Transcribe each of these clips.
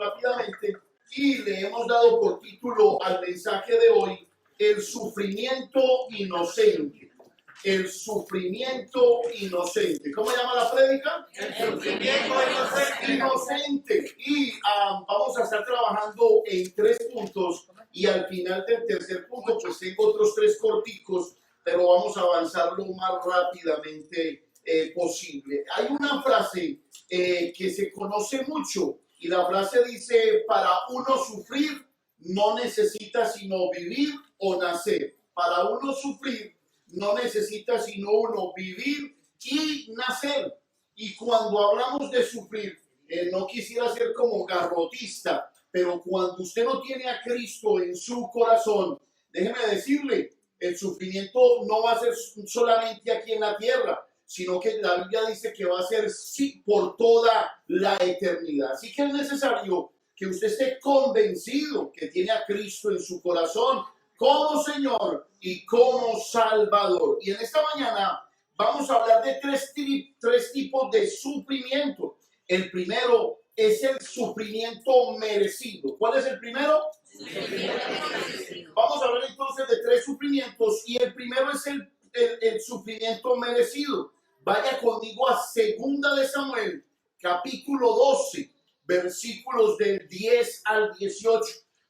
rápidamente y le hemos dado por título al mensaje de hoy, el sufrimiento inocente. El sufrimiento inocente. ¿Cómo llama la prédica? El sufrimiento inocente. Inocente. Y vamos a estar trabajando en 3 puntos y al final del tercer punto pues tengo otros 3 corticos, pero vamos a avanzar lo más rápidamente posible. Hay una frase que se conoce mucho y la frase dice: para uno sufrir no necesita sino vivir o nacer. Para uno sufrir no necesita sino uno vivir y nacer. Y cuando hablamos de sufrir, no quisiera ser como garrotista, pero cuando usted no tiene a Cristo en su corazón, déjeme decirle, el sufrimiento no va a ser solamente aquí en la tierra, sino que la Biblia dice que va a ser sí por toda la eternidad. Así que es necesario que usted esté convencido que tiene a Cristo en su corazón como Señor y como Salvador. Y en esta mañana vamos a hablar de tres tipos de sufrimiento. El primero es el sufrimiento merecido. ¿Cuál es el primero? Vamos a hablar entonces de 3 sufrimientos y el primero es el sufrimiento merecido. Vaya conmigo a 2 de Samuel, capítulo 12, versículos del 10 al 18.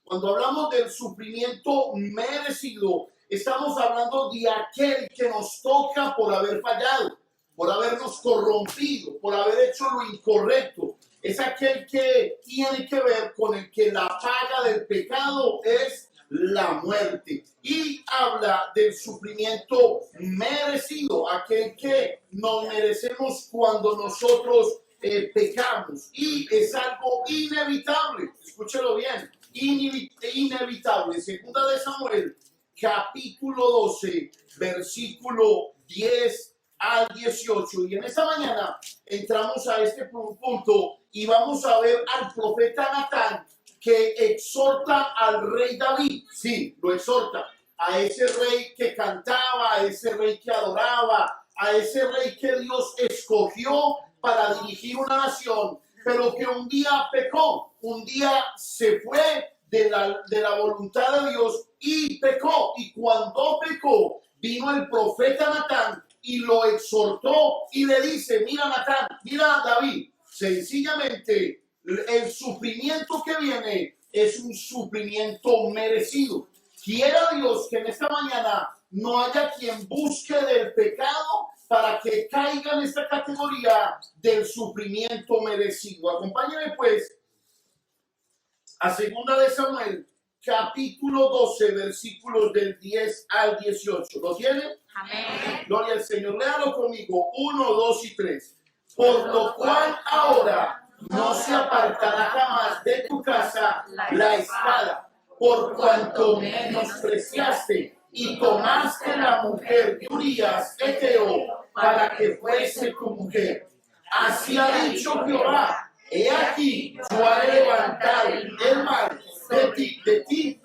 Cuando hablamos del sufrimiento merecido, estamos hablando de aquel que nos toca por haber fallado, por habernos corrompido, por haber hecho lo incorrecto. Es aquel que tiene que ver con el que la paga del pecado es la muerte. Y habla del sufrimiento merecido, aquel que nos merecemos cuando nosotros pecamos. Y es algo inevitable, escúchelo bien, inevitable. 2 de Samuel, capítulo 12, versículo 10 al 18. Y en esta mañana entramos a este punto y vamos a ver al profeta Natán que exhorta al rey David. Sí, lo exhorta a ese rey que cantaba, a ese rey que adoraba, a ese rey que Dios escogió para dirigir una nación, pero que un día pecó, un día se fue de la voluntad de Dios y pecó. Y cuando pecó, vino el profeta Natán y lo exhortó y le dice: mira Natán, mira David, sencillamente el sufrimiento que viene es un sufrimiento merecido. Quiera Dios que en esta mañana no haya quien busque del pecado para que caiga en esta categoría del sufrimiento merecido. Acompáñenme pues a 2 de Samuel, capítulo 12, versículos del 10 al 18. ¿Lo tienen? Amén. Gloria al Señor. Léalo conmigo. 1, 2 y 3. Por lo cual ahora no se apartará jamás de tu casa la espada, por cuanto menospreciaste y tomaste la mujer de Urías Eteo para que fuese tu mujer. Así ha dicho Jehová: he aquí, yo haré levantar el mal de ti.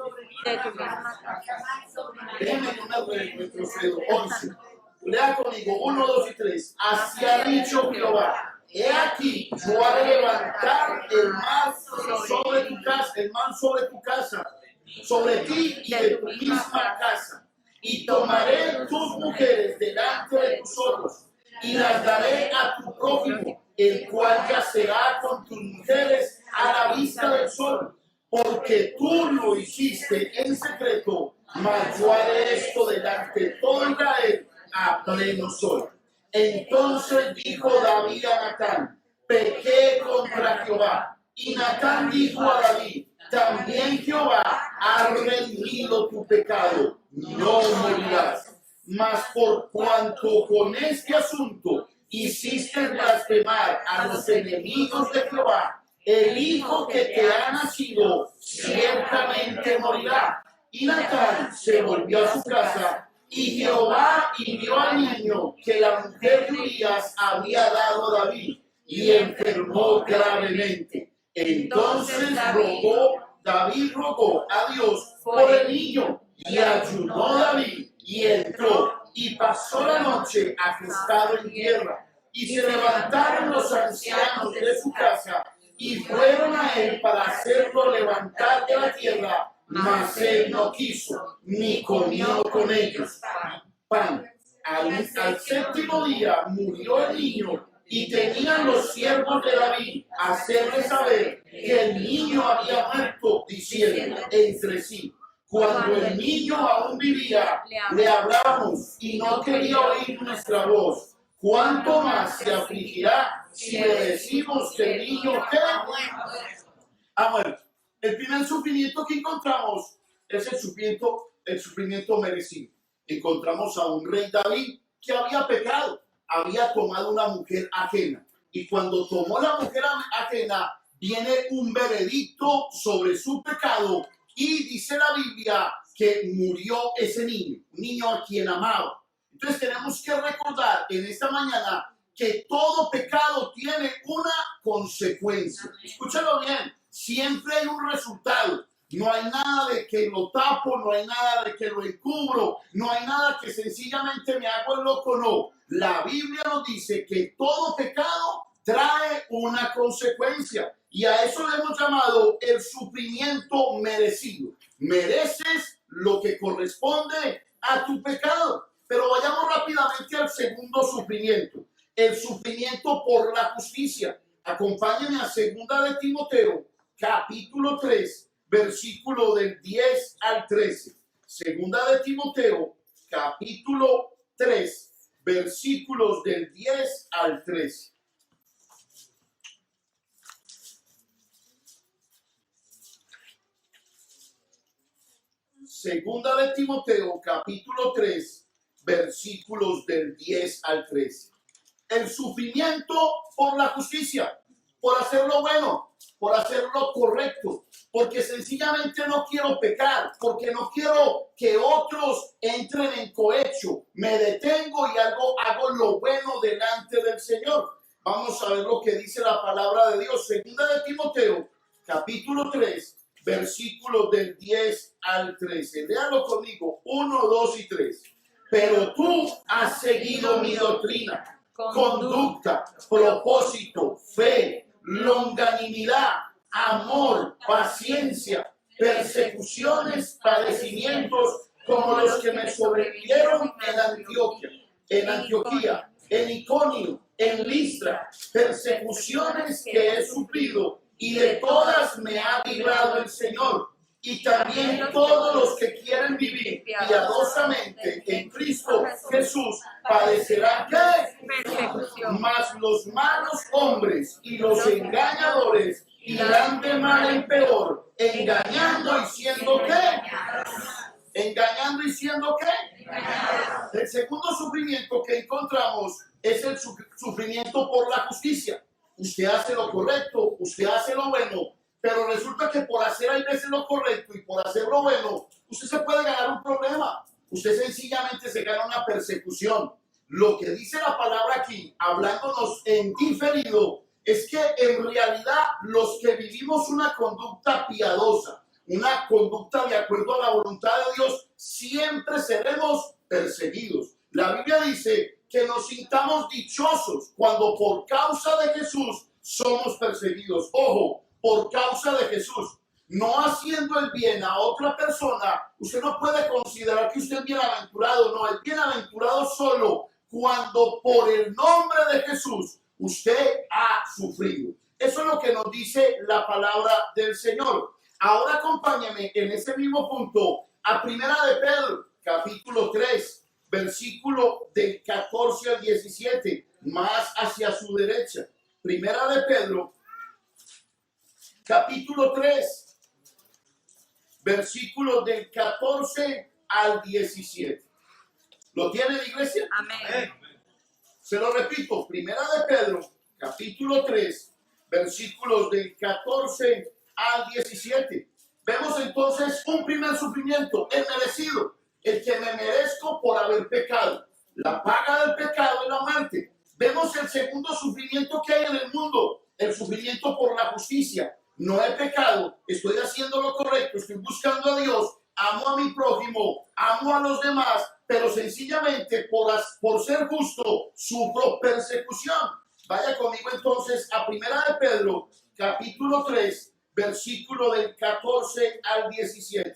Déjenme un retrocedo. 11. Lea conmigo. 1, 2 y 3. Así ha dicho Jehová: he aquí, yo haré levantar el mal sobre tu casa, sobre ti y de tu misma casa. Y tomaré tus mujeres delante de tus ojos y las daré a tu prójimo, el cual yacerá con tus mujeres a la vista del sol. Porque tú lo hiciste en secreto, mas yo haré esto delante de todo Israel a pleno sol. Entonces dijo David a Natán: pequé contra Jehová. Y Natán dijo a David: también Jehová ha redimido tu pecado, no morirás. Mas por cuanto con este asunto hiciste blasfemar a los enemigos de Jehová, el hijo que te ha nacido ciertamente morirá. Y Natán se volvió a su casa, y Jehová hirió al niño que la mujer de Urías había dado a David, y enfermó gravemente. Entonces David rogó a Dios por el niño, y ayunó David, y entró, y pasó la noche acostado en tierra. Y se levantaron los ancianos de su casa, y fueron a él para hacerlo levantar de la tierra, mas él no quiso, ni comió con ellos pan. Al séptimo día murió el niño, y tenían los siervos de David hacerle saber que el niño había muerto, diciendo entre sí: cuando el niño aún vivía, le hablamos y no quería oír nuestra voz. ¿Cuánto más se afligirá si le decimos que el niño ha muerto? El primer sufrimiento que encontramos es el sufrimiento merecido. Encontramos a un rey David que había pecado, había tomado una mujer ajena. Y cuando tomó la mujer ajena, viene un veredicto sobre su pecado. Y dice la Biblia que murió ese niño, un niño a quien amaba. Entonces tenemos que recordar en esta mañana que todo pecado tiene una consecuencia. Escúchalo bien, siempre hay un resultado. No hay nada de que lo tapo, no hay nada de que lo encubro, no hay nada que sencillamente me hago el loco, no. La Biblia nos dice que todo pecado trae una consecuencia. Y a eso le hemos llamado el sufrimiento merecido. Mereces lo que corresponde a tu pecado. Pero vayamos rápidamente al segundo sufrimiento. El sufrimiento por la justicia. Acompáñenme a 2 de Timoteo, capítulo 3, versículo del 10 al 13. 2 de Timoteo, capítulo 3, versículos del 10 al 13. Segunda de Timoteo, capítulo 3, versículos del 10 al 13. El sufrimiento por la justicia, por hacer lo bueno, por hacer lo correcto, porque sencillamente no quiero pecar, porque no quiero que otros entren en cohecho. Me detengo y hago lo bueno delante del Señor. Vamos a ver lo que dice la palabra de Dios. Segunda de Timoteo, capítulo 3, versículos del 10 al 13. Léalo conmigo, 1, 2 y 3. Pero tú has seguido mi doctrina, conducta, propósito, fe, longanimidad, amor, paciencia, persecuciones, padecimientos, como los que me sobrevivieron en Antioquía, en Iconio, en Listra, persecuciones que he sufrido, y de todas me ha librado el Señor. Y también todos los que quieren vivir piadosamente en Cristo Jesús padecerán ¿qué? Mas los malos hombres y los engañadores irán de mal en peor, engañando y siendo ¿qué? Engañando y siendo ¿qué? El segundo sufrimiento que encontramos es el sufrimiento por la justicia. Usted hace lo correcto, usted hace lo bueno, pero resulta que por hacer a veces lo correcto y por hacer lo bueno, usted se puede ganar un problema. Usted sencillamente se gana una persecución. Lo que dice la palabra aquí, hablándonos en diferido, es que en realidad los que vivimos una conducta piadosa, una conducta de acuerdo a la voluntad de Dios, siempre seremos perseguidos. La Biblia dice que nos sintamos dichosos cuando por causa de Jesús somos perseguidos. Ojo, por causa de Jesús, no haciendo el bien a otra persona, usted no puede considerar que usted es bienaventurado. No, es bienaventurado solo cuando por el nombre de Jesús usted ha sufrido. Eso es lo que nos dice la palabra del Señor. Ahora acompáñeme en ese mismo punto a Primera de Pedro, capítulo 3, versículo del 14 al 17, más hacia su derecha. Primera de Pedro, capítulo 3, versículos del 14 al 17. ¿Lo tiene la iglesia? Amén. Se lo repito, Primera de Pedro, capítulo 3, versículos del 14 al 17. Vemos entonces un primer sufrimiento, el merecido, el que me merezco por haber pecado. La paga del pecado es la muerte. Vemos el segundo sufrimiento que hay en el mundo, el sufrimiento por la justicia. No he pecado, estoy haciendo lo correcto, estoy buscando a Dios, amo a mi prójimo, amo a los demás, pero sencillamente por ser justo sufro persecución. Vaya conmigo entonces a Primera de Pedro, capítulo 3, versículo del 14 al 17.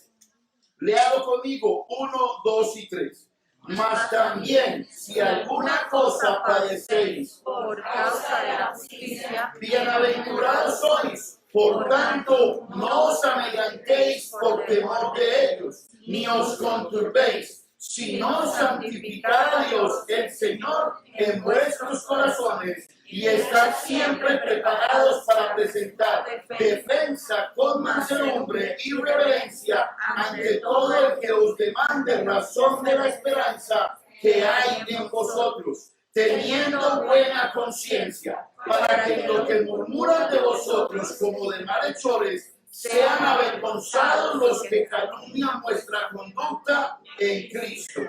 Léalo conmigo, 1, 2 y 3. Mas también, si alguna cosa padecéis, por causa de la justicia, bienaventurados sois. Por tanto, no os amedrentéis por temor de ellos, ni os conturbéis, sino santificad a Dios el Señor en vuestros corazones, y estad siempre preparados para presentar defensa con mansedumbre y reverencia ante todo el que os demande razón de la esperanza que hay en vosotros, teniendo buena conciencia, para que lo que murmuran de vosotros como de malhechores sean avergonzados los que calumnian vuestra conducta en Cristo.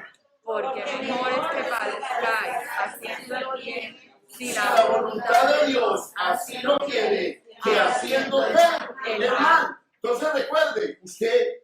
porque mejor es que padezcáis haciendo el bien, Si la voluntad de Dios así lo quiere, que haciendo el mal. Entonces recuerde, usted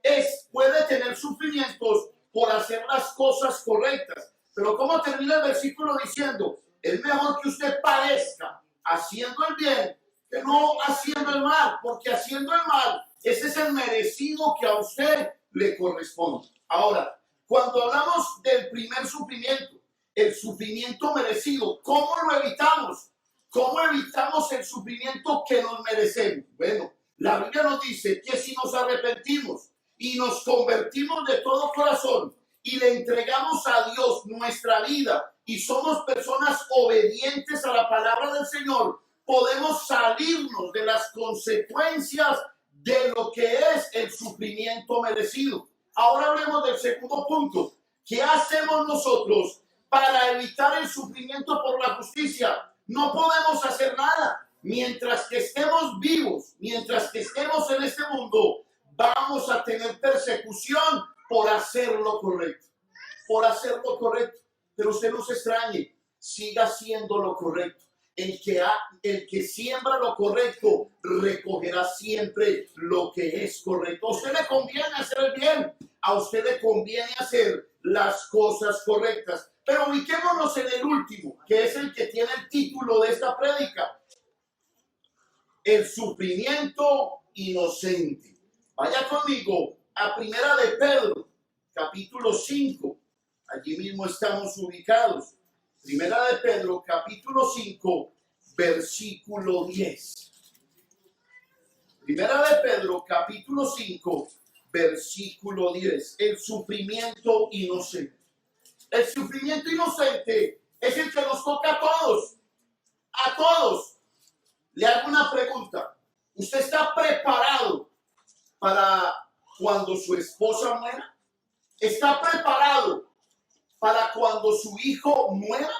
puede tener sufrimientos por hacer las cosas correctas. Pero ¿cómo termina el versículo diciendo? Es mejor que usted padezca haciendo el bien que no haciendo el mal, porque haciendo el mal, ese es el merecido que a usted le corresponde. Ahora, cuando hablamos del primer sufrimiento, el sufrimiento merecido, ¿cómo lo evitamos? ¿Cómo evitamos el sufrimiento que nos merecemos? Bueno, la Biblia nos dice que si nos arrepentimos y nos convertimos de todo corazón y le entregamos a Dios nuestra vida y somos personas obedientes a la palabra del Señor, podemos salirnos de las consecuencias de lo que es el sufrimiento merecido. Ahora hablemos del segundo punto. ¿Qué hacemos nosotros para evitar el sufrimiento por la justicia? No podemos hacer nada. Mientras que estemos vivos, mientras que estemos en este mundo, vamos a tener persecución por hacer lo correcto. Por hacer lo correcto. Pero usted no se extrañe, siga haciendo lo correcto. El que siembra lo correcto recogerá siempre lo que es correcto. A usted le conviene hacer el bien, a usted le conviene hacer las cosas correctas. Pero ubiquémonos en el último, que es el que tiene el título de esta prédica: el sufrimiento inocente. Vaya conmigo a Primera de Pedro, capítulo 5. Allí mismo estamos ubicados. Primera de Pedro, capítulo 5, versículo 10. Primera de Pedro, capítulo 5, versículo 10. El sufrimiento inocente. El sufrimiento inocente es el que nos toca a todos. A todos. Le hago una pregunta. ¿Usted está preparado para cuando su esposa muera? ¿Está preparado para cuando su hijo muera?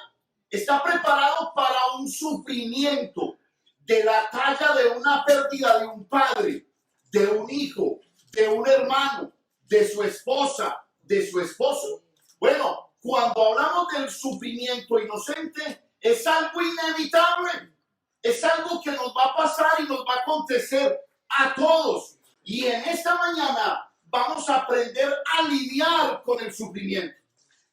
¿Está preparado para un sufrimiento de la talla de una pérdida de un padre, de un hijo, de un hermano, de su esposa, de su esposo? Bueno, cuando hablamos del sufrimiento inocente, es algo inevitable. Es algo que nos va a pasar y nos va a acontecer a todos. Y en esta mañana vamos a aprender a lidiar con el sufrimiento.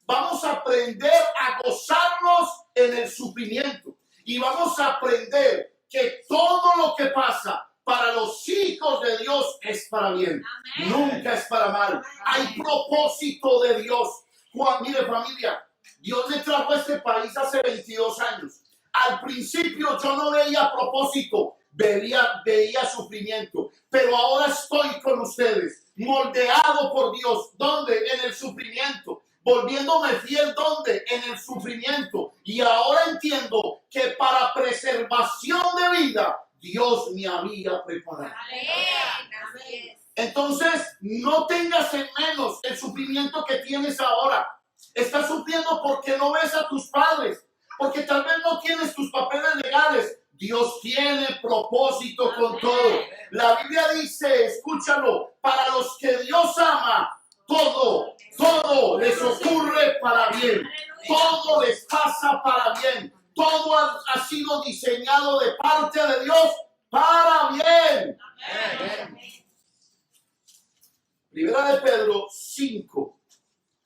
Vamos a aprender a gozarnos en el sufrimiento. Y vamos a aprender que todo lo que pasa para los hijos de Dios es para bien. Amén. Nunca es para mal. Hay propósito de Dios. Mire, familia, Dios me trajo a este país hace 22 años. Al principio yo no veía propósito, veía sufrimiento. Pero ahora estoy con ustedes, moldeado por Dios. ¿Dónde? En el sufrimiento. Volviéndome fiel, ¿dónde? En el sufrimiento. Y ahora entiendo que para preservación de vida, Dios me había preparado. Amén. Entonces, no tengas en menos el sufrimiento que tienes ahora. Estás sufriendo porque no ves a tus padres, porque tal vez no tienes tus papeles legales. Dios tiene propósito con todo. La Biblia dice, escúchalo, para los que Dios ama, todo les ocurre para bien. Todo les pasa para bien. Todo ha sido diseñado de parte de Dios para bien. Amén. Primera de Pedro 5,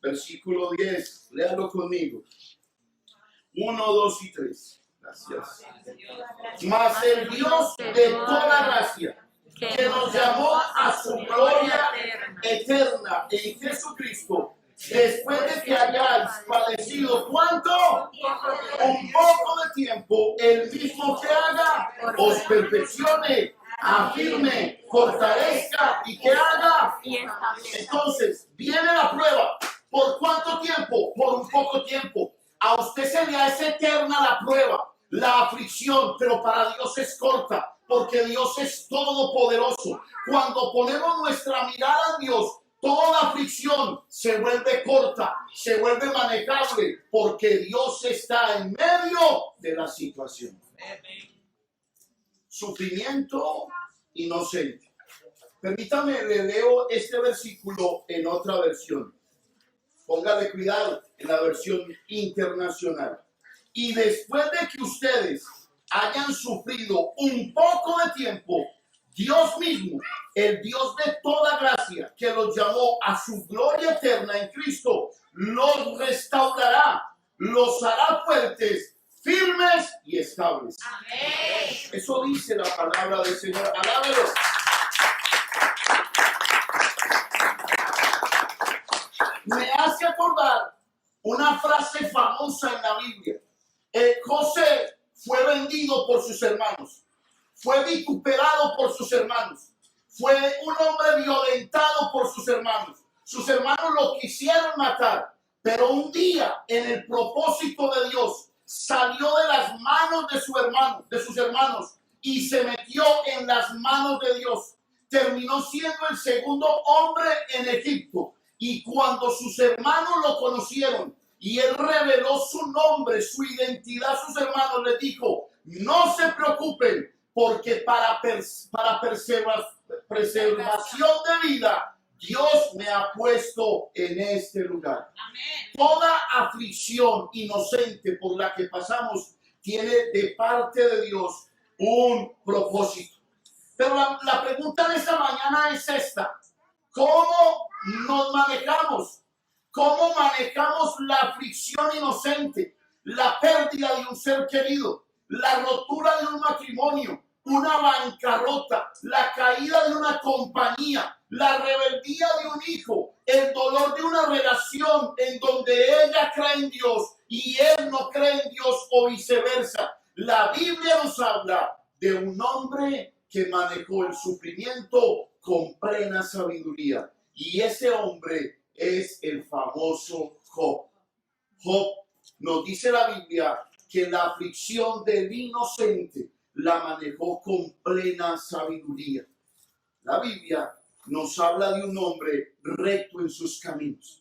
versículo 10. Léalo conmigo. 1, 2 y 3. Gracias. Mas el Dios de toda gracia, que nos llamó a su gloria eterna en Jesucristo, después de que hayáis padecido, ¿cuánto? Un poco de tiempo, el mismo que haga, os perfeccione, afirme, fortalezca y que haga. Entonces, viene la prueba. ¿Por cuánto tiempo? Por un poco tiempo. A usted se le hace eterna la prueba, la aflicción, pero para Dios es corta, porque Dios es todopoderoso. Cuando ponemos nuestra mirada en Dios, toda aflicción se vuelve corta, se vuelve manejable, porque Dios está en medio de la situación. Sufrimiento inocente. Permítame, le leo este versículo en otra versión. Póngale cuidado, en la versión internacional. Y después de que ustedes hayan sufrido un poco de tiempo, Dios mismo, el Dios de toda gracia, que los llamó a su gloria eterna en Cristo, los restaurará, los hará fuertes, firmes y estables. Amén. Eso dice la palabra del Señor. Alábelo. Me hace acordar una frase famosa en la Biblia. José fue vendido por sus hermanos, fue vituperado por sus hermanos, fue un hombre violentado por sus hermanos. Sus hermanos lo quisieron matar, pero un día, en el propósito de Dios, salió de las manos de sus hermanos y se metió en las manos de Dios. Terminó siendo el segundo hombre en Egipto. Y cuando sus hermanos lo conocieron y él reveló su nombre, su identidad a sus hermanos, les dijo: no se preocupen, porque para preservación de vida, Dios me ha puesto en este lugar. Amén. Toda aflicción inocente por la que pasamos tiene de parte de Dios un propósito. Pero la pregunta de esta mañana es esta: ¿cómo nos manejamos? ¿Cómo manejamos la aflicción inocente, la pérdida de un ser querido, la rotura de un matrimonio, una bancarrota, la caída de una compañía, la rebeldía de un hijo, el dolor de una relación en donde ella cree en Dios y él no cree en Dios, o viceversa? La Biblia nos habla de un hombre que manejó el sufrimiento con plena sabiduría. Y ese hombre es el famoso Job. Job, nos dice la Biblia que la aflicción del inocente la manejó con plena sabiduría. La Biblia nos habla de un hombre recto en sus caminos.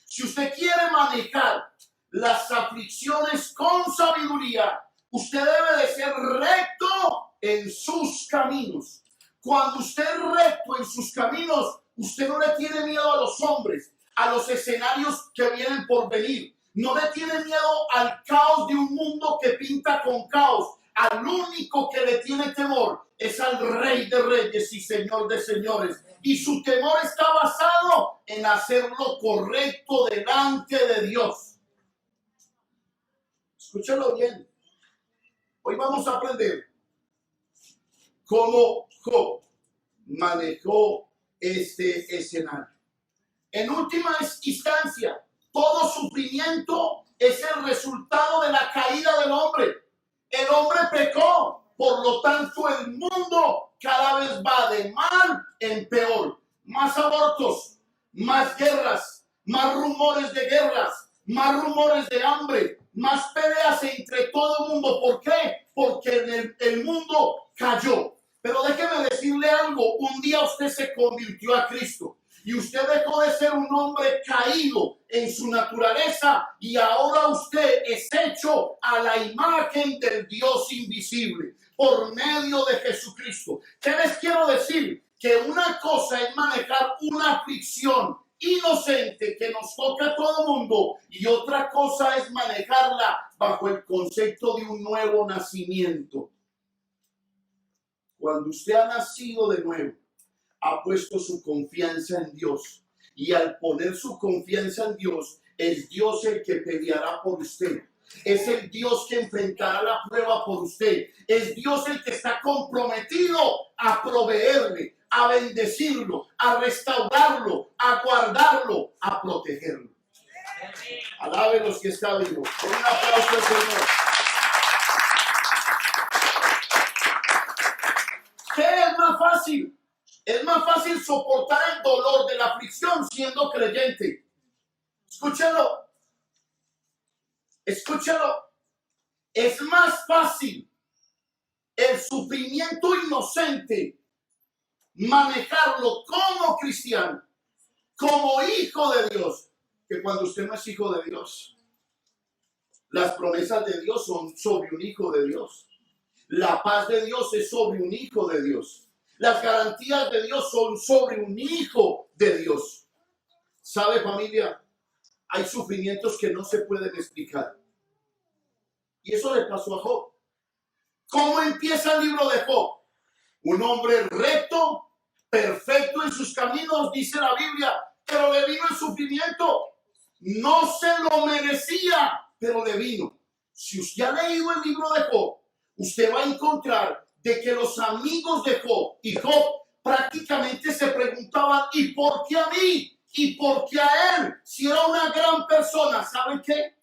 Si usted quiere manejar las aflicciones con sabiduría, usted debe de ser recto en sus caminos. Cuando usted es recto en sus caminos, usted no le tiene miedo a los hombres, a los escenarios que vienen por venir. No le tiene miedo al caos de un mundo que pinta con caos. Al único que le tiene temor es al Rey de Reyes y Señor de Señores. Y su temor está basado en hacer lo correcto delante de Dios. Escúchalo bien. Hoy vamos a aprender cómo Job manejó este escenario. En última instancia, todo sufrimiento es el resultado de la caída del hombre. El hombre pecó, por lo tanto el mundo cada vez va de mal en peor. Más abortos, más guerras, más rumores de guerras, más rumores de hambre, más peleas entre todo el mundo. ¿Por qué? Porque el mundo cayó. Pero déjeme decirle algo: un día usted se convirtió a Cristo y usted dejó de ser un hombre caído en su naturaleza y ahora usted es hecho a la imagen del Dios invisible por medio de Jesucristo. ¿Qué les quiero decir? Que una cosa es manejar una aflicción inocente que nos toca a todo mundo y otra cosa es manejarla bajo el concepto de un nuevo nacimiento. Cuando usted ha nacido de nuevo, ha puesto su confianza en Dios. Y al poner su confianza en Dios, es Dios el que peleará por usted. Es el Dios que enfrentará la prueba por usted. Es Dios el que está comprometido a proveerle, a bendecirlo, a restaurarlo, a guardarlo, a protegerlo. Alabe los que está vivo. Un aplauso al Señor. ¿Qué es más fácil? Es más fácil soportar el dolor de la aflicción siendo creyente. Escúchalo. Escúchalo. Es más fácil el sufrimiento inocente manejarlo como cristiano, como hijo de Dios, que cuando usted no es hijo de Dios. Las promesas de Dios son sobre un hijo de Dios. La paz de Dios es sobre un hijo de Dios. Las garantías de Dios son sobre un hijo de Dios. ¿Sabe, familia? Hay sufrimientos que no se pueden explicar. Y eso le pasó a Job. ¿Cómo empieza el libro de Job? Un hombre recto, perfecto en sus caminos, dice la Biblia, pero le vino el sufrimiento. No se lo merecía, pero le vino. Si usted ha leído el libro de Job, usted va a encontrar de que los amigos de Job y Job prácticamente se preguntaban, ¿y por qué a mí? ¿Y por qué a él? Si era una gran persona, ¿saben qué?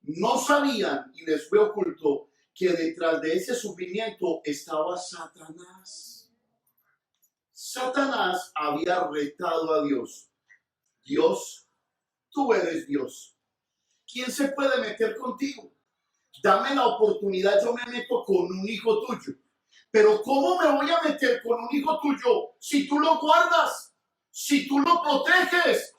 No sabían y les fue oculto que detrás de ese sufrimiento estaba Satanás. Satanás había retado a Dios. Dios, tú eres Dios. ¿Quién se puede meter contigo? Dame la oportunidad, yo me meto con un hijo tuyo. Pero ¿cómo me voy a meter con un hijo tuyo si tú lo guardas? Si tú lo proteges.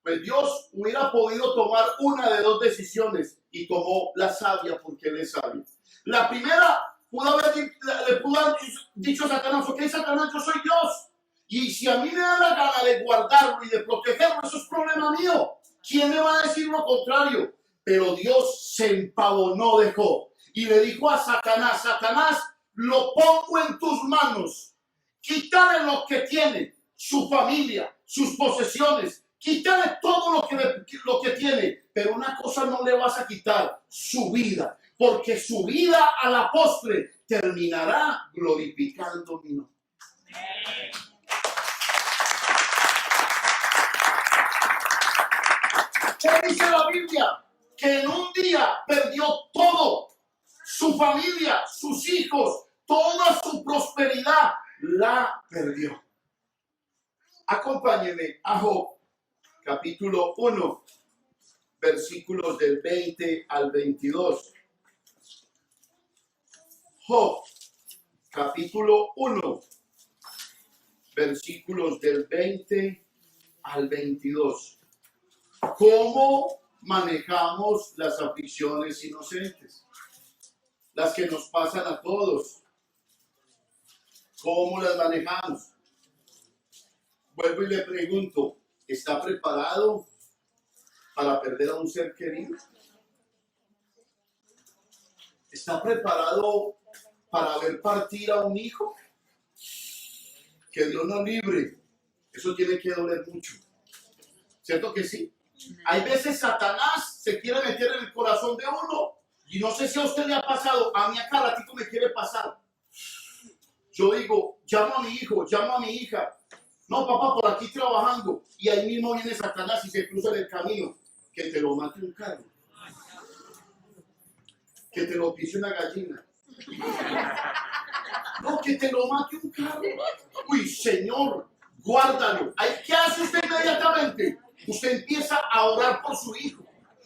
Pues Dios hubiera podido tomar una de dos decisiones y tomó la sabia porque él es sabio. La primera, le pudo haber dicho a Satanás, ok, Satanás, yo soy Dios. Y si a mí me da la gana de guardarlo y de protegerlo, eso es problema mío. ¿Quién me va a decir lo contrario? Pero Dios se empavonó de Job y le dijo a Satanás, Satanás, lo pongo en tus manos. Quítale lo que tiene, su familia, sus posesiones. Quítale todo lo que tiene. Pero una cosa no le vas a quitar, su vida. Porque su vida a la postre terminará glorificando mi nombre. ¿Qué dice la Biblia? Que en un día perdió todo. Su familia, sus hijos, toda su prosperidad la perdió. Acompáñeme a Job, capítulo 1, versículos del 20 al 22. Job, capítulo 1, versículos del 20 al 22. ¿Cómo manejamos las aflicciones inocentes? Las que nos pasan a todos. ¿Cómo las manejamos? Vuelvo y le pregunto, ¿está preparado para perder a un ser querido? ¿Está preparado para ver partir a un hijo? Que Dios nos libre. Eso tiene que doler mucho. ¿Cierto que sí? Hay veces Satanás se quiere meter en el corazón de uno. Y no sé si a usted le ha pasado, a mí a cada ratito me quiere pasar. Yo digo, llamo a mi hijo, llamo a mi hija. No, papá, por aquí trabajando. Y ahí mismo viene Satanás y se cruza en el camino. Que te lo mate un carro. Que te lo pise una gallina. No, que te lo mate un carro. Uy, Señor, guárdalo. ¿Qué hace usted inmediatamente? Usted empieza a orar por su hijo.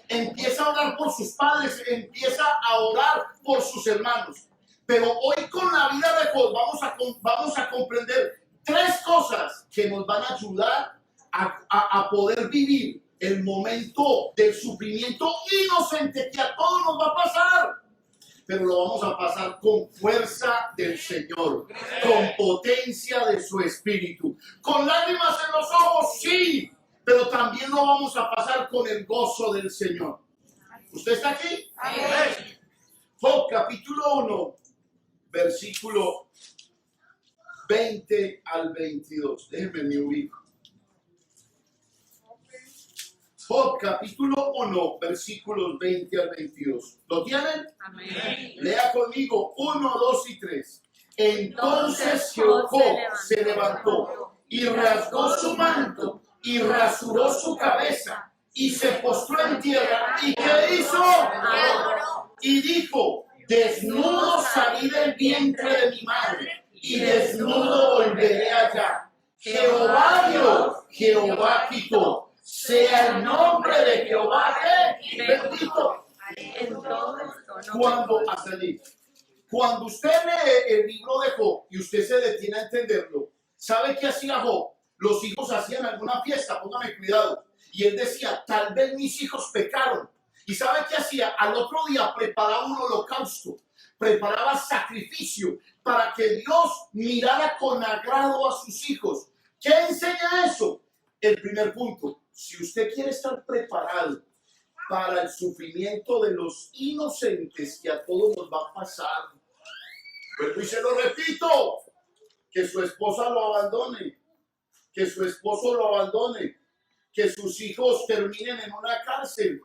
Empieza a orar por sus padres, empieza a orar por sus hermanos. Pero hoy con la vida de Job vamos a comprender tres cosas que nos van a ayudar a poder vivir el momento del sufrimiento inocente que a todos nos va a pasar. Pero lo vamos a pasar con fuerza del Señor, con potencia de su Espíritu, con lágrimas en los ojos, sí, pero también lo vamos a pasar con el gozo del Señor. ¿Usted está aquí? Amén. Job, capítulo 1, versículo 20 al 22. Déjenme me ubico. Job capítulo 1, versículos 20 al 22. ¿Lo tienen? Amén. Lea conmigo 1, 2 y 3. Entonces Job se levantó y rasgó su manto y rasuró su cabeza y se postró en tierra. ¿Y qué hizo? Y dijo: desnudo salí del vientre de mi madre y desnudo volveré allá. Jehová dio, Jehová quitó. Sea el nombre de Jehová bendito. En todo esto no Cuando usted lee el libro de Job y usted se detiene a entenderlo, ¿sabe qué hacía Job? Los hijos hacían alguna fiesta, póngame cuidado. Y él decía: tal vez mis hijos pecaron. ¿Y sabe qué hacía? Al otro día preparaba un holocausto, preparaba sacrificio para que Dios mirara con agrado a sus hijos. ¿Qué enseña eso? El primer punto: si usted quiere estar preparado para el sufrimiento de los inocentes, que a todos nos va a pasar, pues y se lo repito, que su esposa lo abandone, que su esposo lo abandone, que sus hijos terminen en una cárcel,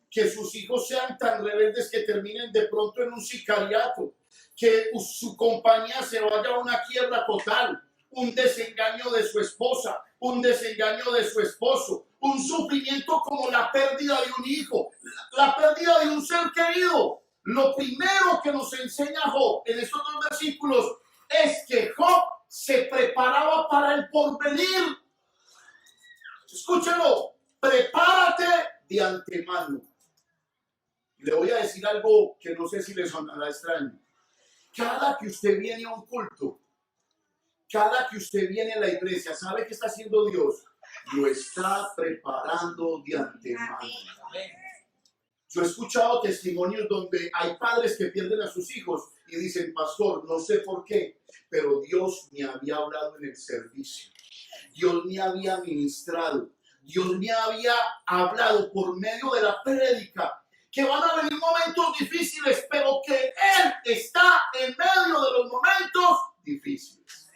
que sus hijos sean tan rebeldes que terminen de pronto en un sicariato, que su compañía se vaya a una quiebra total, un desengaño de su esposa, un desengaño de su esposo, un sufrimiento como la pérdida de un hijo, la pérdida de un ser querido. Lo primero que nos enseña Job en estos dos versículos es que Job se preparaba para el porvenir. Escúchelo: prepárate de antemano. Le voy a decir algo que no sé si le sonará extraño. Cada que usted viene a un culto, cada que usted viene a la iglesia, ¿sabe qué está haciendo Dios? Lo está preparando de antemano. Yo he escuchado testimonios donde hay padres que pierden a sus hijos y dicen: pastor, no sé por qué, pero Dios me había hablado en el servicio. Dios me había ministrado. Dios me había hablado por medio de la prédica que van a venir momentos difíciles, pero que Él está en medio de los momentos difíciles.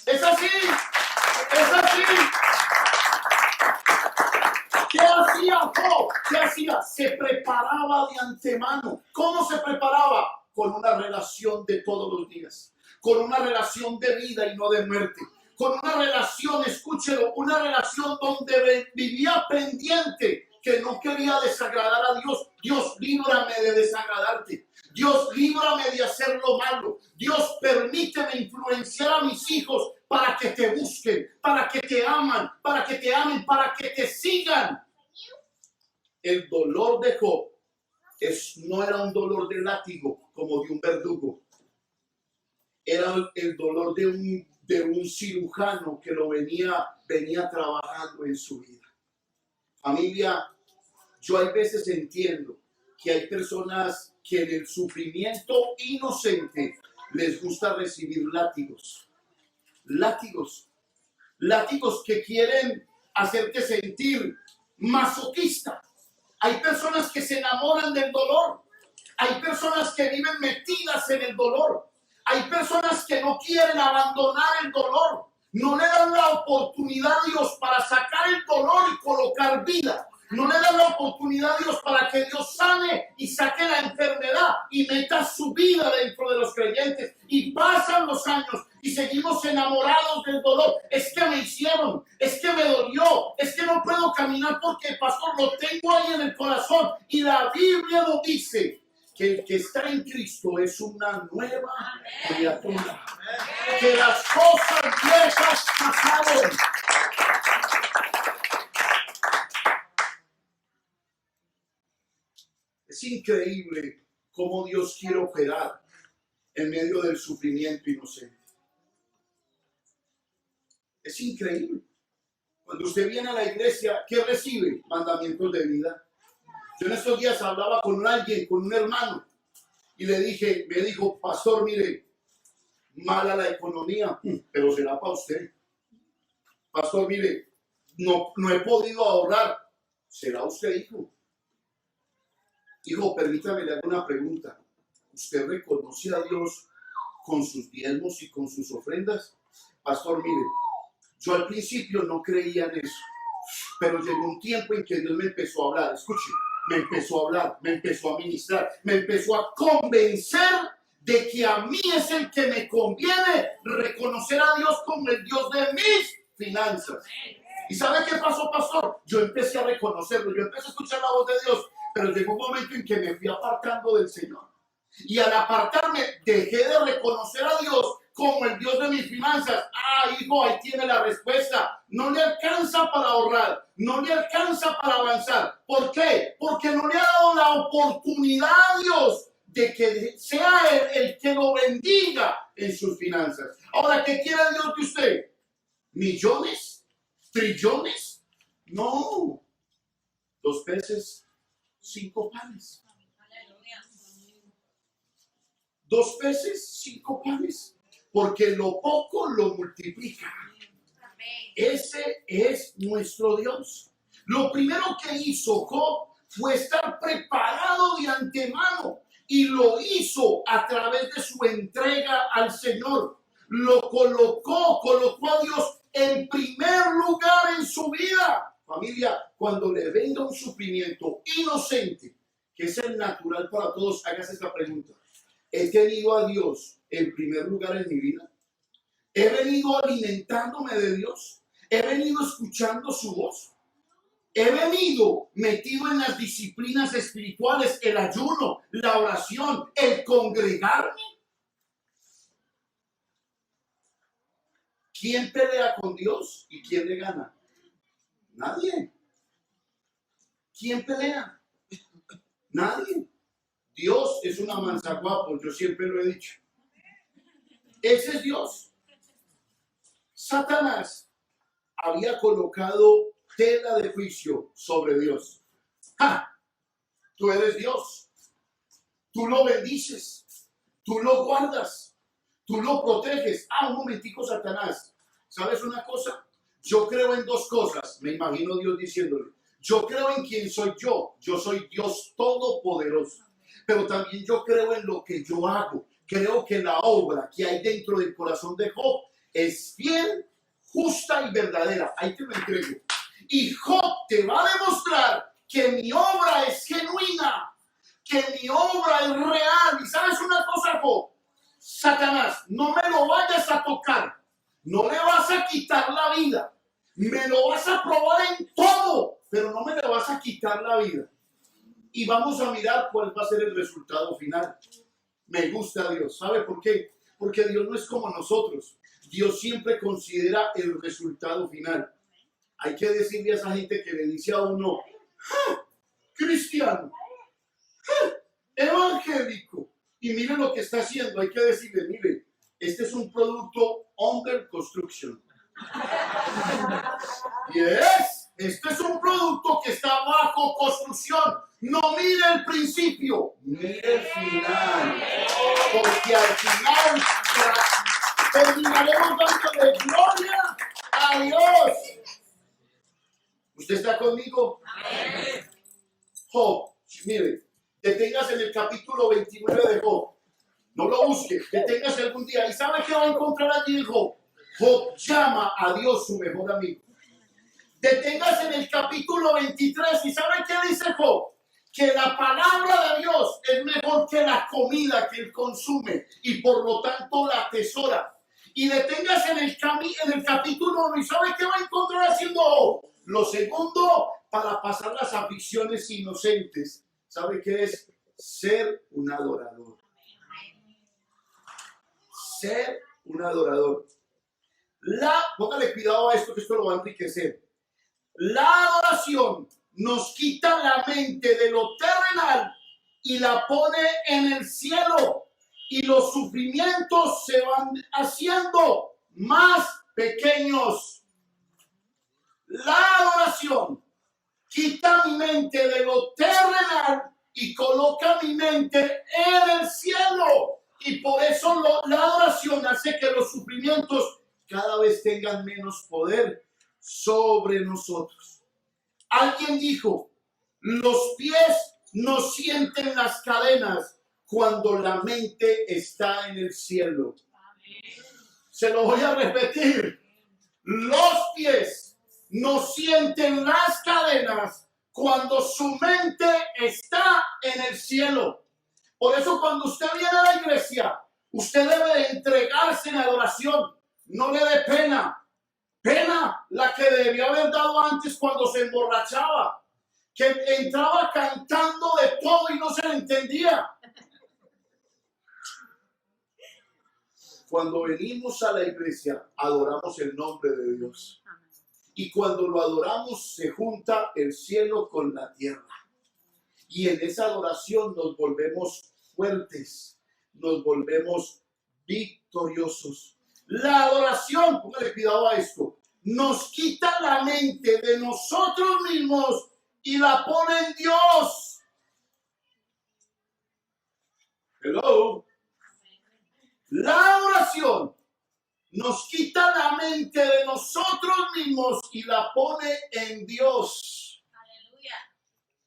Es así, es así. ¿Qué hacía Job? ¿Qué hacía? Se preparaba de antemano. ¿Cómo se preparaba? Con una relación de todos los días, con una relación de vida y no de muerte, con una relación, escúchelo, una relación donde vivía pendiente, que no quería desagradar a Dios. Dios, líbrame de desagradarte. Dios, líbrame de hacer lo malo. Dios, permíteme influenciar a mis hijos para que te busquen, para que te aman, para que te amen, para que te sigan. El dolor de Job no era un dolor de látigo como de un verdugo. Era el dolor de un cirujano que lo venía trabajando en su vida. Familia, yo hay veces entiendo que hay personas que en el sufrimiento inocente les gusta recibir látigos. Látigos que quieren hacerte sentir masoquista. Hay personas que se enamoran del dolor. Hay personas que viven metidas en el dolor. Hay personas que no quieren abandonar el dolor. No le dan la oportunidad a Dios para sacar el dolor y colocar vida. No le dan la oportunidad a Dios para que Dios sane y saque la enfermedad y meta su vida dentro de los creyentes. Y pasan los años y seguimos enamorados del dolor. Es que me hicieron, es que me dolió, es que no puedo caminar porque, pastor, lo tengo ahí en el corazón. Y la Biblia lo dice, que el que está en Cristo es una nueva criatura. Que las cosas viejas pasaron. Es increíble cómo Dios quiere operar en medio del sufrimiento inocente. Es increíble. Cuando usted viene a la iglesia, ¿qué recibe? Mandamientos de vida. Yo en estos días hablaba con alguien, con un hermano, y me dijo, pastor, mire, mala la economía, pero será para usted. Pastor, mire, no he podido ahorrar, será usted, hijo. Hijo, permítame le hago una pregunta. ¿Usted reconoce a Dios con sus diezmos y con sus ofrendas? Pastor, mire, yo al principio no creía en eso. Pero llegó un tiempo en que Dios me empezó a hablar. Escuche, me empezó a hablar, me empezó a ministrar, me empezó a convencer de que a mí es el que me conviene reconocer a Dios como el Dios de mis finanzas. ¿Y sabe qué pasó, pastor? Yo empecé a reconocerlo, yo empecé a escuchar la voz de Dios, pero llegó un momento en que me fui apartando del Señor. Y al apartarme, dejé de reconocer a Dios como el Dios de mis finanzas. Hijo, ahí tiene la respuesta. No le alcanza para ahorrar, no le alcanza para avanzar. ¿Por qué? Porque no le ha dado la oportunidad a Dios de que sea Él el que lo bendiga en sus finanzas. Ahora, ¿qué quiere Dios de usted? ¿Millones? ¿Trillones? No. 2 peces, 5 panes. 2 peces, 5 panes. Porque lo poco lo multiplica. Ese es nuestro Dios. Lo primero que hizo Job fue estar preparado de antemano. Y lo hizo a través de su entrega al Señor. Colocó a Dios en primer lugar en su vida. Familia, cuando le venga un sufrimiento inocente, que es el natural para todos, hágase esta pregunta. ¿He tenido a Dios en primer lugar en mi vida? ¿He venido alimentándome de Dios? ¿He venido escuchando su voz? ¿He venido metido en las disciplinas espirituales, el ayuno, la oración, el congregarme? ¿Quién pelea con Dios y quién le gana? Nadie. ¿Quién pelea? Nadie. Dios es una manzaguapo, yo siempre lo he dicho. Ese es Dios. Satanás había colocado tela de juicio sobre Dios. ¡Ja! Tú eres Dios. Tú lo bendices. Tú lo guardas. Tú lo proteges. Un momentico, Satanás. ¿Sabes una cosa? Yo creo en 2 cosas. Me imagino Dios diciéndole. Yo creo en quién soy yo. Yo soy Dios todopoderoso. Pero también yo creo en lo que yo hago. Creo que la obra que hay dentro del corazón de Job es fiel, justa y verdadera. Ahí te lo entrego. Y Job te va a demostrar que mi obra es genuina, que mi obra es real. Y ¿sabes una cosa, Job? Satanás, no me lo vayas a tocar. No me vas a quitar la vida. Me lo vas a probar en todo, pero no me le vas a quitar la vida. Y vamos a mirar cuál va a ser el resultado final. Me gusta Dios. ¿Sabe por qué? Porque Dios no es como nosotros. Dios siempre considera el resultado final. Hay que decirle a esa gente que le dice a uno, cristiano, evangélico, y mire lo que está haciendo. Hay que decirle, mire, este es un producto under construction. Yes, este es un producto que está bajo construcción. No mire el principio, mire el final. Porque al final terminaremos dándole gloria a Dios. ¿Usted está conmigo? Amén. Job, mire, deténgase en el capítulo 29 de Job. No lo busque, deténgase algún día. ¿Y sabe qué va a encontrar allí en Job? Job llama a Dios su mejor amigo. Deténgase en el capítulo 23. ¿Y sabe qué dice Job? Que la palabra de Dios es mejor que la comida que él consume y por lo tanto la atesora. Y deténgase en el capítulo 1. ¿Y sabe qué va a encontrar haciendo Job? Lo segundo, para pasar las aflicciones inocentes, ¿sabe qué es? Ser un adorador. Ser un adorador. Póngale cuidado a esto, que esto lo va a enriquecer. La adoración nos quita la mente de lo terrenal y la pone en el cielo. Y los sufrimientos se van haciendo más pequeños. La adoración quita mi mente de lo terrenal y coloca mi mente en el cielo. Y por eso la adoración hace que los sufrimientos cada vez tengan menos poder sobre nosotros. Alguien dijo, los pies no sienten las cadenas cuando la mente está en el cielo. Se lo voy a repetir. Los pies no sienten las cadenas cuando su mente está en el cielo. Por eso cuando usted viene a la iglesia, usted debe de entregarse en adoración. No le dé pena. Pena la que debió haber dado antes cuando se emborrachaba, que entraba cantando de todo y no se le entendía. Cuando venimos a la iglesia, adoramos el nombre de Dios. Y cuando lo adoramos, se junta el cielo con la tierra. Y en esa adoración nos volvemos fuertes, nos volvemos victoriosos. La adoración, póngale cuidado a esto, nos quita la mente de nosotros mismos y la pone en Dios. Hello. La adoración nos quita la mente de nosotros mismos y la pone en Dios. Aleluya.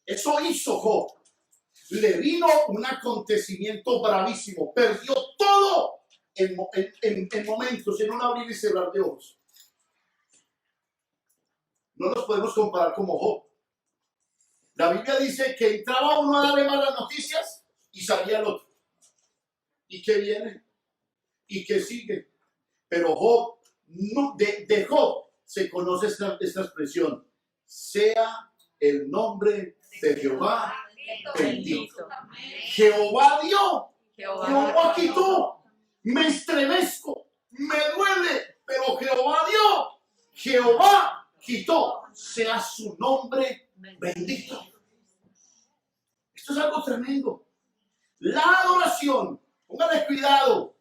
Eso hizo Job. Le vino un acontecimiento bravísimo. Perdió todo en momentos, en un abrir y cerrar de ojos. No nos podemos comparar como Job. La Biblia dice que entraba uno a darle malas noticias y salía el otro. ¿Y qué viene? ¿Y qué sigue? Pero Job, no, de Job se conoce esta expresión. Sea el nombre de Jehová bendito. Jehová dio, Jehová quitó. Me estremezco, me duele, pero Jehová dio, Jehová quitó. Sea su nombre bendito. Esto es algo tremendo. La adoración, póngale cuidado.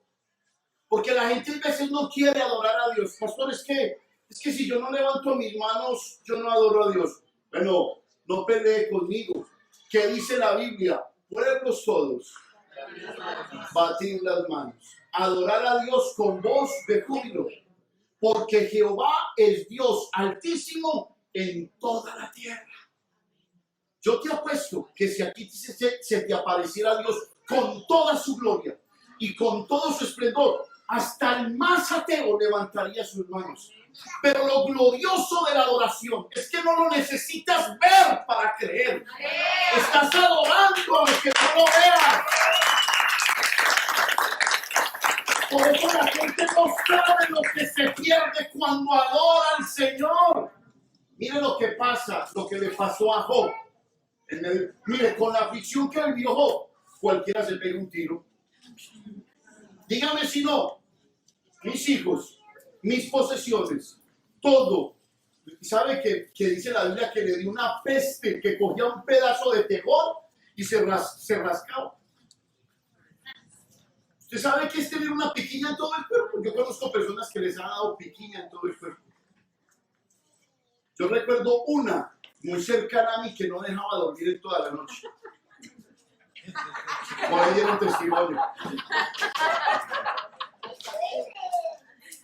Porque la gente a veces no quiere adorar a Dios. Pastor, es que si yo no levanto mis manos, yo no adoro a Dios. Bueno, no pelee conmigo. ¿Qué dice la Biblia? Pueblos todos, batir las manos. Adorar a Dios con voz de júbilo. Porque Jehová es Dios altísimo en toda la tierra. Yo te apuesto que si aquí se te apareciera Dios con toda su gloria y con todo su esplendor, hasta el más ateo levantaría sus manos. Pero lo glorioso de la adoración es que no lo necesitas ver para creer. Estás adorando a los que no lo vean. Por eso la gente no sabe lo que se pierde cuando adora al Señor. Mire lo que pasa, lo que le pasó a Job. Mire, con la aflicción que vivió Job, cualquiera se pega un tiro. Dígame si no, mis hijos, mis posesiones, todo. ¿Sabe que dice la Biblia que le dio una peste, que cogía un pedazo de tejón y se rascaba? ¿Usted sabe que es tener una piquiña en todo el cuerpo? Yo conozco personas que les han dado piquiña en todo el cuerpo. Yo recuerdo una muy cercana a mí que no dejaba dormir en toda la noche. Por ahí dieron testimonio.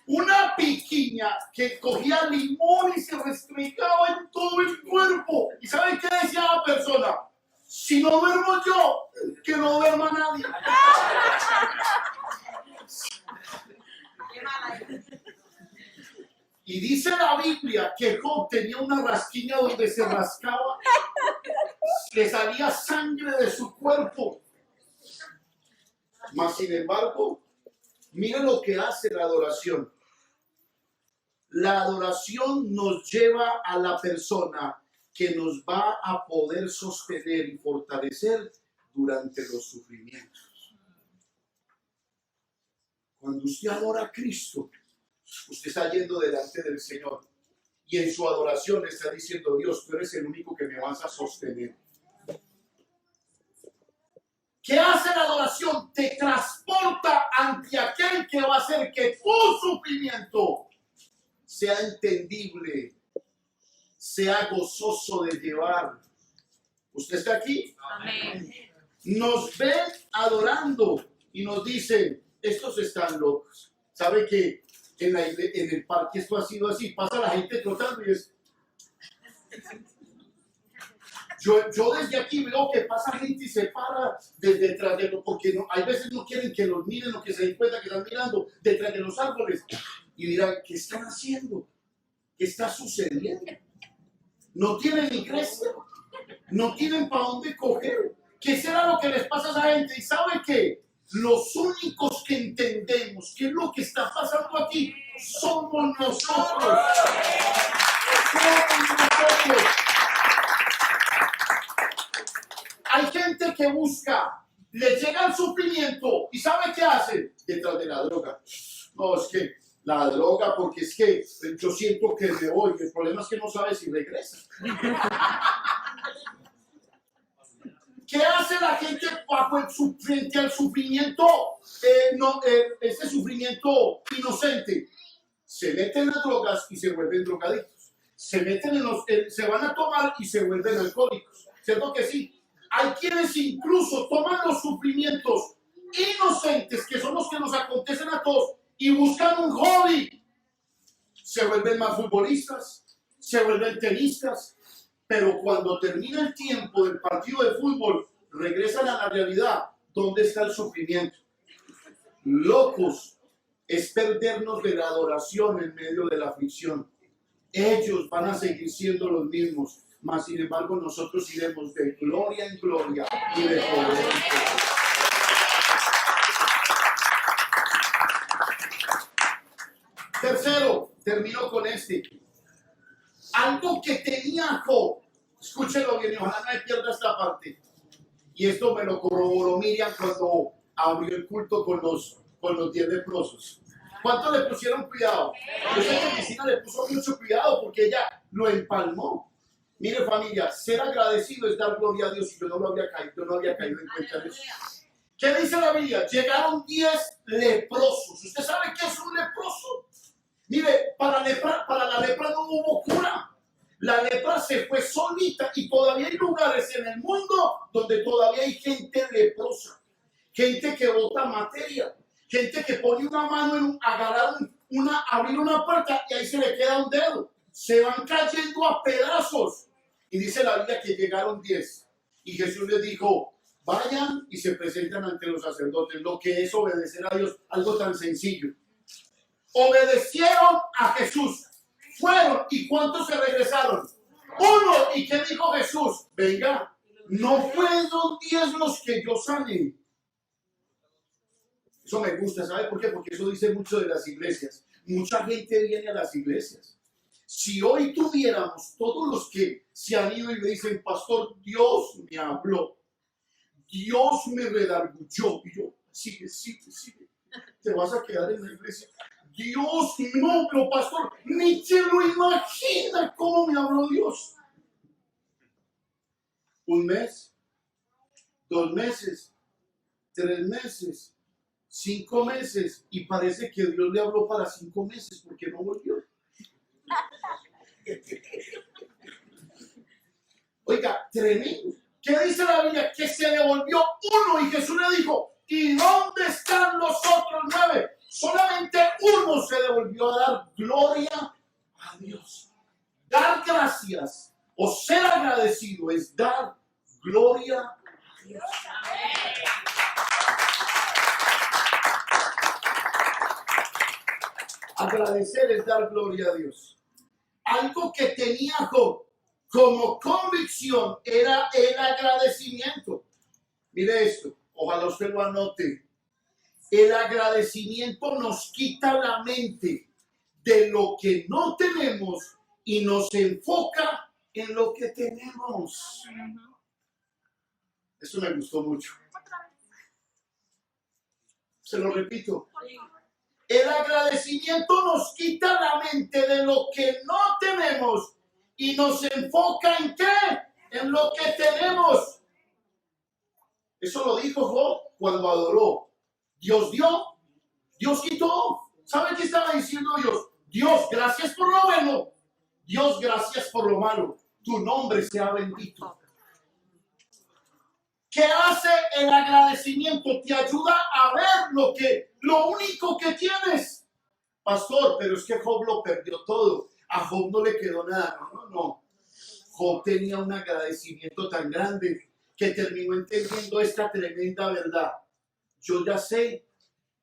Una piquiña que cogía limón y se restregaba en todo el cuerpo. ¿Y saben qué decía la persona? Si no duermo yo, que no duerma nadie. Y dice la Biblia que Job tenía una rasquiña donde se rascaba, le salía sangre de su cuerpo. Mas sin embargo, mire lo que hace la adoración. La adoración nos lleva a la persona que nos va a poder sostener y fortalecer durante los sufrimientos. Cuando usted adora a Cristo, usted está yendo delante del Señor y en su adoración le está diciendo: Dios, tú eres el único que me vas a sostener. ¿Qué hace la adoración? Te transporta ante aquel que va a hacer que tu sufrimiento sea entendible, sea gozoso de llevar. ¿Usted está aquí? Amén. Nos ven adorando y nos dicen: estos están locos. ¿Sabe que en el parque esto ha sido así? Pasa la gente trotando y es... Yo desde aquí veo que pasa gente y se para detrás de los, porque no, hay veces no quieren que los miren o que se den cuenta que están mirando detrás de los árboles y dirán: ¿qué están haciendo? ¿qué está sucediendo? No tienen iglesia, no tienen para dónde coger. ¿Qué será lo que les pasa a esa gente? ¿Y sabe qué? Los únicos que entendemos qué es lo que está pasando aquí somos nosotros. Somos nosotros. Hay gente que busca, le llega el sufrimiento y ¿sabe qué hace? Detrás de la droga. No, es que la droga, porque es que yo siento que me voy. El problema es que no sabe si regresa. ¿Qué hace la gente frente al sufrimiento? Ese sufrimiento inocente. Se meten en las drogas y se vuelven drogadictos. Se meten se van a tomar y se vuelven alcohólicos. ¿Cierto que sí? Hay quienes incluso toman los sufrimientos inocentes, que son los que nos acontecen a todos, y buscan un hobby. Se vuelven más futbolistas, se vuelven tenistas, pero cuando termina el tiempo del partido de fútbol, regresan a la realidad. ¿Dónde está el sufrimiento? Locos es perdernos de la adoración en medio de la aflicción. Ellos van a seguir siendo los mismos, mas sin embargo nosotros iremos de gloria en gloria y de poder en poder. Tercero, termino con este. Algo que tenía Job, escúchelo bien y ojalá no me pierda esta parte. Y esto me lo corroboró Miriam cuando abrió el culto con los 10 leprosos. ¿Cuántos le pusieron cuidado? Yo sé que Cristina le puso mucho cuidado porque ella lo empalmó. Mire familia, ser agradecido es dar gloria a Dios y yo no había caído en cuenta de eso. ¿Qué dice la Biblia? Llegaron 10 leprosos. ¿Usted sabe qué es un leproso? Mire, para la lepra no hubo cura. La lepra se fue solita y todavía hay lugares en el mundo donde todavía hay gente leprosa. Gente que bota materia. Gente que pone una mano en abrir una puerta y ahí se le queda un dedo. Se van cayendo a pedazos. Y dice la Biblia que llegaron 10. Y Jesús les dijo, vayan y se presentan ante los sacerdotes. Lo que es obedecer a Dios, algo tan sencillo. Obedecieron a Jesús. Fueron. ¿Y cuántos se regresaron? 1. ¿Y qué dijo Jesús? Venga, no fueron 10 los que yo sané. Eso me gusta, ¿sabe por qué? Porque eso dice mucho de las iglesias. Mucha gente viene a las iglesias. Si hoy tuviéramos todos los que se han ido y me dicen, pastor, Dios me habló, Dios me redargulló, y yo, sigue, te vas a quedar en la iglesia. Dios, no, pero pastor, ni te lo imagina cómo me habló Dios. 1 mes, 2 meses, 3 meses, 5 meses, y parece que Dios le habló para 5 meses porque no volvió. Oiga, tremendo. ¿Qué dice la Biblia? Que se devolvió 1 y Jesús le dijo, ¿y dónde están los otros 9? Solamente 1 se devolvió a dar gloria a Dios. Dar gracias o ser agradecido es dar gloria a Dios. Agradecer es dar gloria a Dios. Algo que tenía Job como convicción era el agradecimiento. Mire esto, ojalá usted lo anote. El agradecimiento nos quita la mente de lo que no tenemos y nos enfoca en lo que tenemos. Eso me gustó mucho. Se lo repito. El agradecimiento nos quita la mente de lo que no tenemos y nos enfoca ¿en qué? En lo que tenemos. Eso lo dijo Job cuando adoró. Dios dio, Dios quitó. ¿Sabe qué estaba diciendo Dios? Dios, gracias por lo bueno. Dios, gracias por lo malo. Tu nombre sea bendito. ¿Qué hace el agradecimiento? Te ayuda a ver lo único que tienes. Pastor, pero es que Job lo perdió todo. A Job no le quedó nada. No. Job tenía un agradecimiento tan grande que terminó entendiendo esta tremenda verdad. Yo ya sé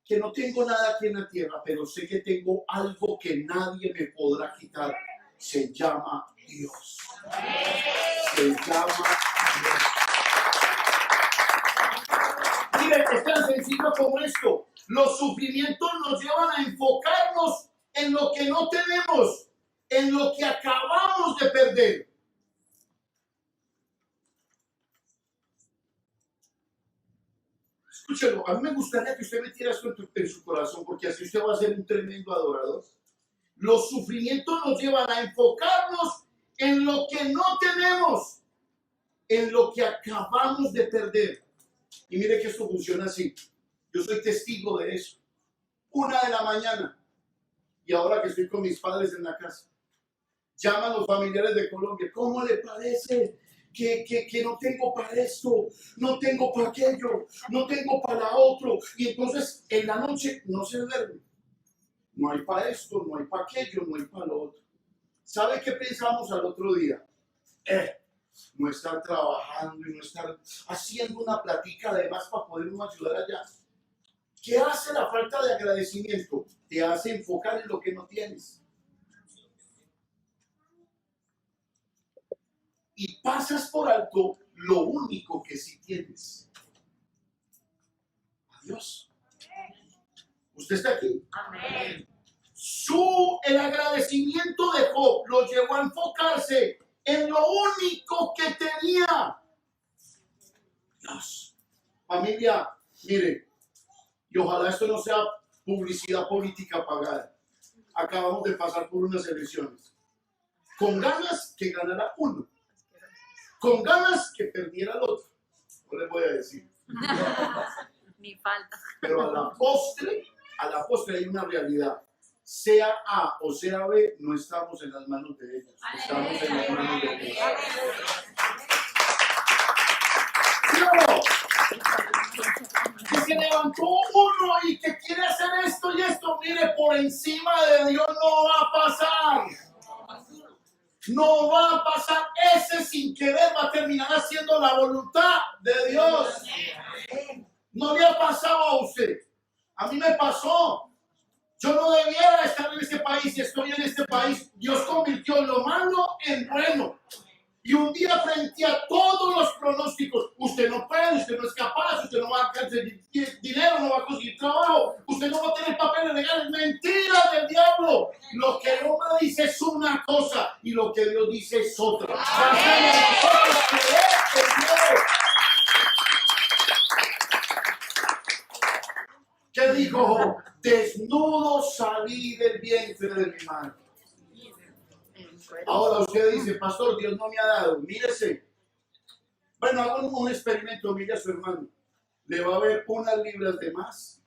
que no tengo nada aquí en la tierra, pero sé que tengo algo que nadie me podrá quitar. se llama Dios. Se llama Dios. Mire, es tan sencillo como esto. Los sufrimientos nos llevan a enfocarnos en lo que no tenemos, en lo que acabamos de perder. Escúchelo, a mí me gustaría que usted metiera esto en su corazón, porque así usted va a ser un tremendo adorador. Los sufrimientos nos llevan a enfocarnos en lo que no tenemos, en lo que acabamos de perder. Y mire que esto funciona así. Yo soy testigo de eso. 1 de la mañana, y ahora que estoy con mis padres en la casa, llaman los familiares de Colombia. ¿Cómo le parece que no tengo para esto, no tengo para aquello, no tengo para otro? Y entonces en la noche no se duerme. No hay para esto, no hay para aquello, no hay para lo otro. ¿Sabe qué pensamos al otro día? No estar trabajando y no estar haciendo una platica de más para podernos ayudar allá. ¿Qué hace la falta de agradecimiento? Te hace enfocar en lo que no tienes. Y pasas por alto lo único que sí tienes. Adiós. ¿Usted está aquí? Amén. El agradecimiento de Job lo llevó a enfocarse en lo único que tenía. Dios. Familia, mire, y ojalá esto no sea publicidad política pagada. Acabamos de pasar por unas elecciones. Con ganas que ganara uno. Con ganas que perdiera el otro. No les voy a decir. Ni falta. Pero a la postre hay una realidad. Sea A o sea B, no estamos en las manos de ellas. Estamos en las manos de Dios. ¡No! Que se levantó uno y que quiere hacer esto y esto, mire, por encima de Dios no va a pasar. No va a pasar. Ese sin querer va a terminar haciendo la voluntad de Dios. No le ha pasado a usted. A mí me pasó. Yo no debiera estar en este país y estoy en este país. Dios convirtió lo malo en bueno. Y un día frente a todos los pronósticos, usted no puede, usted no es capaz, usted no va a conseguir dinero, no va a conseguir trabajo, usted no va a tener papeles legales. Mentira del diablo. Lo que el hombre dice es una cosa y lo que Dios dice es otra. ¿Qué dijo? Desnudo salí del vientre de mi madre. Ahora usted dice, pastor, Dios no me ha dado. Mírese. Bueno, hago un experimento, mire a su hermano. Le va a ver unas libras de más.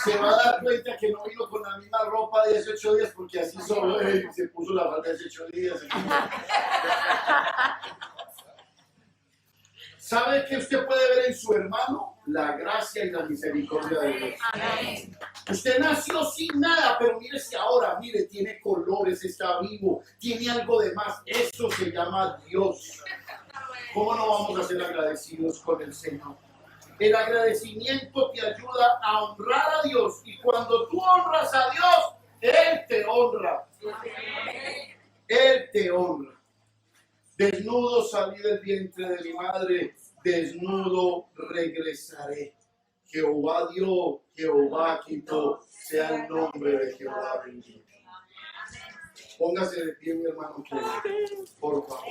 Se va a dar cuenta que no vino con la misma ropa de 18 días porque así solo se puso la falda de 18 días. ¿Sabe qué usted puede ver en su hermano? La gracia y la misericordia de Dios. Amén. Usted nació sin nada, pero mírese ahora, mire, tiene colores, está vivo, tiene algo de más. Eso se llama Dios. ¿Cómo no vamos a ser agradecidos con el Señor? El agradecimiento te ayuda a honrar a Dios, y cuando tú honras a Dios, Él te honra. Él te honra. Desnudo salí del vientre de mi madre, desnudo regresaré. Jehová dio, Jehová quitó, sea el nombre de Jehová bendito. Póngase de pie, mi hermano, por favor.